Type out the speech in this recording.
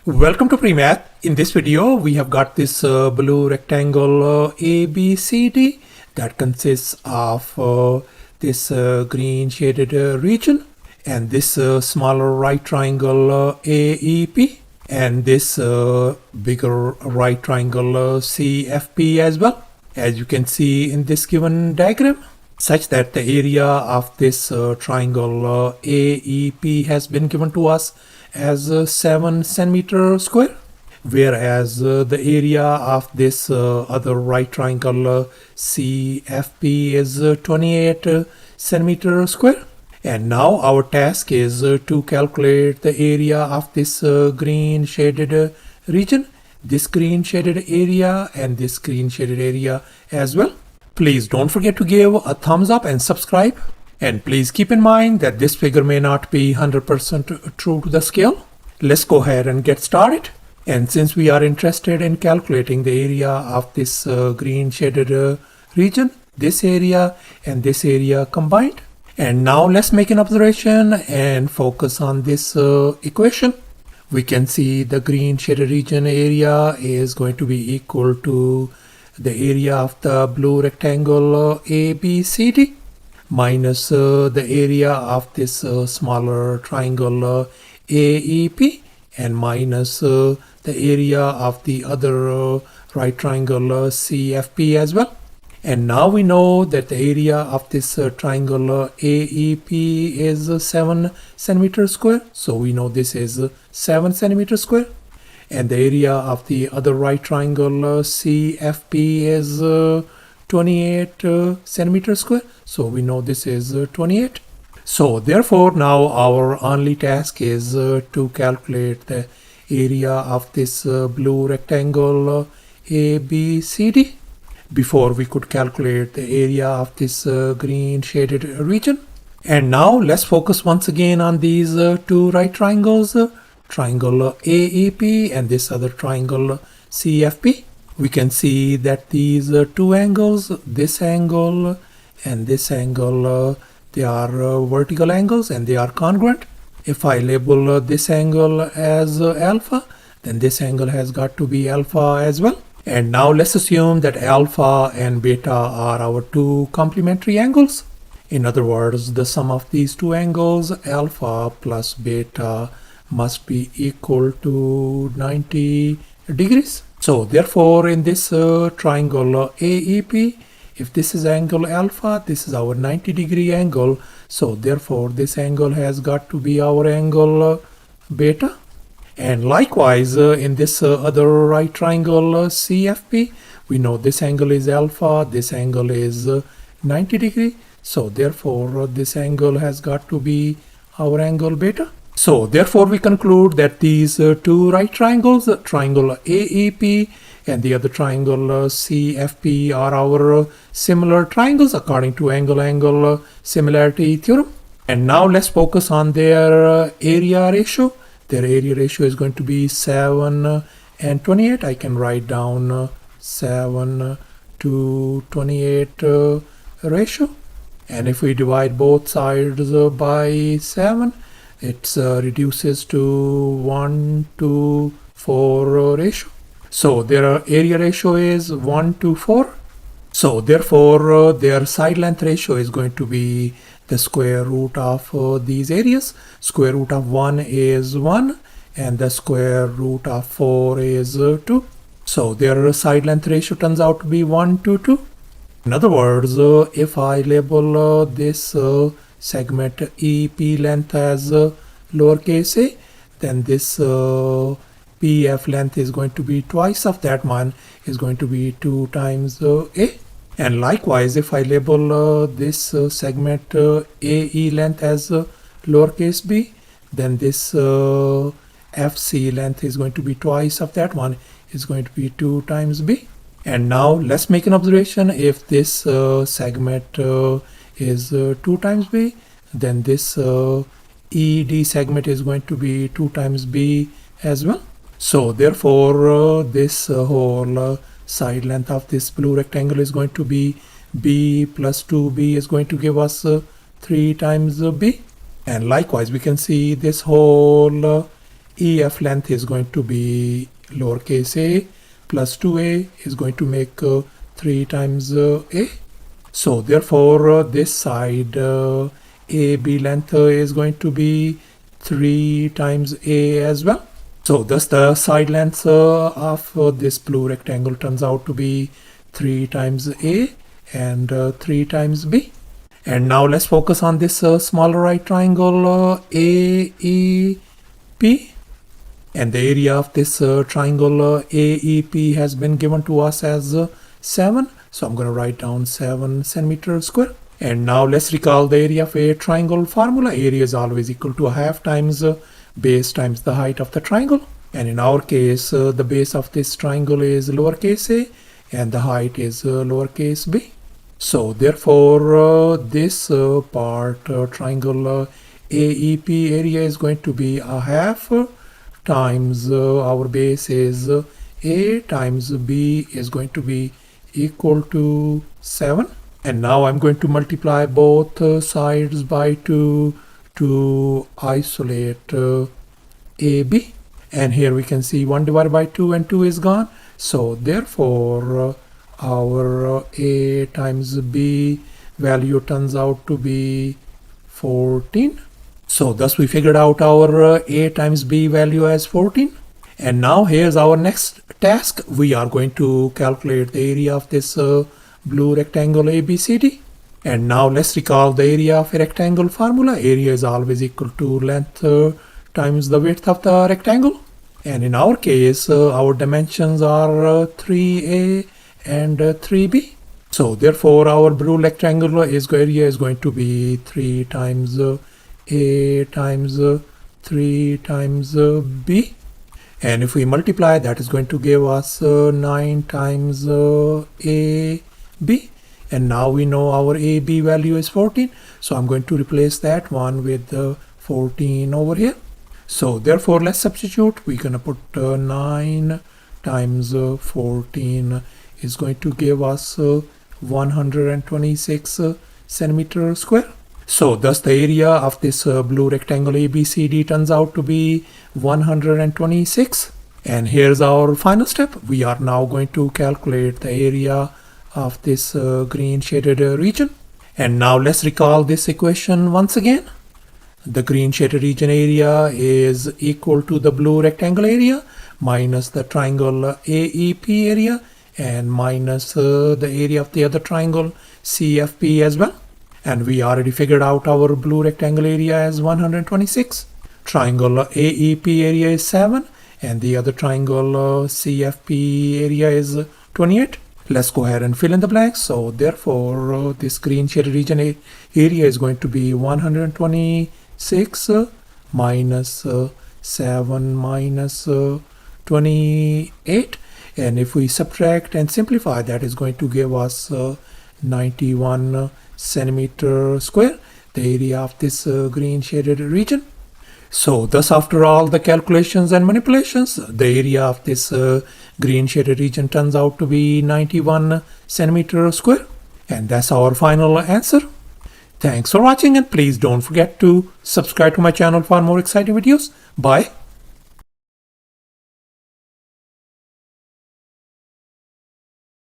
Welcome to PreMath. In this video, we have got this blue rectangle ABCD that consists of this green shaded region and this smaller right triangle AEP and this bigger right triangle CFP as well, as you can see in this given diagram, such that the area of this triangle AEP has been given to us as 7 centimeter square, whereas the area of this other right triangle CFP is 28 centimeter square. And now our task is to calculate the area of this green shaded region, this green shaded area and this green shaded area as well. Please don't forget to give a thumbs up and subscribe. And please keep in mind that this figure may not be 100% true to the scale. Let's go ahead and get started. And since we are interested in calculating the area of this green shaded region, this area and this area combined. And now let's make an observation and focus on this equation. We can see the green shaded region area is going to be equal to the area of the blue rectangle ABCD minus the area of this smaller triangle AEP and minus the area of the other right triangle CFP as well. And now we know that the area of this triangle AEP is 7 centimeter square. So we know this is 7 centimeter square. And the area of the other right triangle CFP is 28 centimeter square. So we know this is 28. So therefore now our only task is to calculate the area of this blue rectangle ABCD before we could calculate the area of this green shaded region. And now let's focus once again on these two right triangles, triangle AEP and this other triangle CFP. We can see that these two angles, this angle and this angle, they are vertical angles and they are congruent. If I label this angle as alpha, then this angle has got to be alpha as well. And now let's assume that alpha and beta are our two complementary angles. In other words, the sum of these two angles, alpha plus beta, must be equal to 90 degrees. So therefore in this triangle AEP, if this is angle alpha, this is our 90 degree angle. So therefore this angle has got to be our angle beta. And likewise in this other right triangle CFP, we know this angle is alpha, this angle is 90 degree. So therefore this angle has got to be our angle beta. So therefore we conclude that these two right triangles, triangle AEP and the other triangle CFP, are our similar triangles according to angle-angle similarity theorem. And now let's focus on their area ratio. Their area ratio is going to be 7 and 28. I can write down 7 to 28 ratio. And if we divide both sides by 7, it reduces to 1 to 4 ratio. So their area ratio is 1 to 4. So therefore their side length ratio is going to be the square root of these areas. Square root of 1 is 1 and the square root of 4 is 2. So their side length ratio turns out to be 1 to 2. In other words, if I label this segment EP length as lowercase a, then this PF length is going to be twice of that one, is going to be 2 times a. And likewise, if I label this segment AE length as lowercase b, then this FC length is going to be twice of that one, is going to be 2 times b. And now let's make an observation. If this segment is 2 times b, then this ED segment is going to be 2 times b as well. So therefore this whole side length of this blue rectangle is going to be b plus 2b is going to give us 3 times b. And likewise we can see this whole EF length is going to be lowercase a plus 2a is going to make 3 times a. So therefore this side AB length is going to be 3 times a as well. So thus the side length of this blue rectangle turns out to be 3 times a and 3 times b. And now let's focus on this smaller right triangle AEP. And the area of this triangle AEP has been given to us as 7. So I'm going to write down 7 centimeters square. And now let's recall the area of a triangle formula. Area is always equal to a half times base times the height of the triangle. And in our case, the base of this triangle is lowercase a and the height is lowercase b. So therefore, this part triangle AEP area is going to be a half times our base is a times b is going to be equal to 7. And now I'm going to multiply both sides by 2 to isolate AB. And here we can see 1 divided by 2 and 2 is gone. So therefore our A times B value turns out to be 14. So thus we figured out our A times B value as 14. And now here's our next task. We are going to calculate the area of this blue rectangle ABCD. And now let's recall the area of a rectangle formula. Area is always equal to length times the width of the rectangle. And in our case, our dimensions are 3a and 3b. So therefore, our blue rectangle area is going to be 3 times a times 3 times b. And if we multiply, that is going to give us 9 times ab. And now we know our AB value is 14. So I'm going to replace that one with 14 over here. So therefore, let's substitute. We're going to put 9 times 14 is going to give us 126 centimeters square. So thus the area of this blue rectangle ABCD turns out to be 126. And here's our final step. We are now going to calculate the area of this green shaded region. And now let's recall this equation once again. The green shaded region area is equal to the blue rectangle area minus the triangle AEP area and minus the area of the other triangle CFP as well. And we already figured out our blue rectangle area as 126. Triangle AEP area is 7 and the other triangle CFP area is 28. Let's go ahead and fill in the blanks. So therefore, this green shaded region area is going to be 126 minus 7 minus 28. And if we subtract and simplify, that is going to give us 91 centimeters square, the area of this green shaded region. So thus, after all the calculations and manipulations, the area of this green shaded region turns out to be 91 centimeters square. And that's our final answer. Thanks for watching, and please don't forget to subscribe to my channel for more exciting videos. Bye.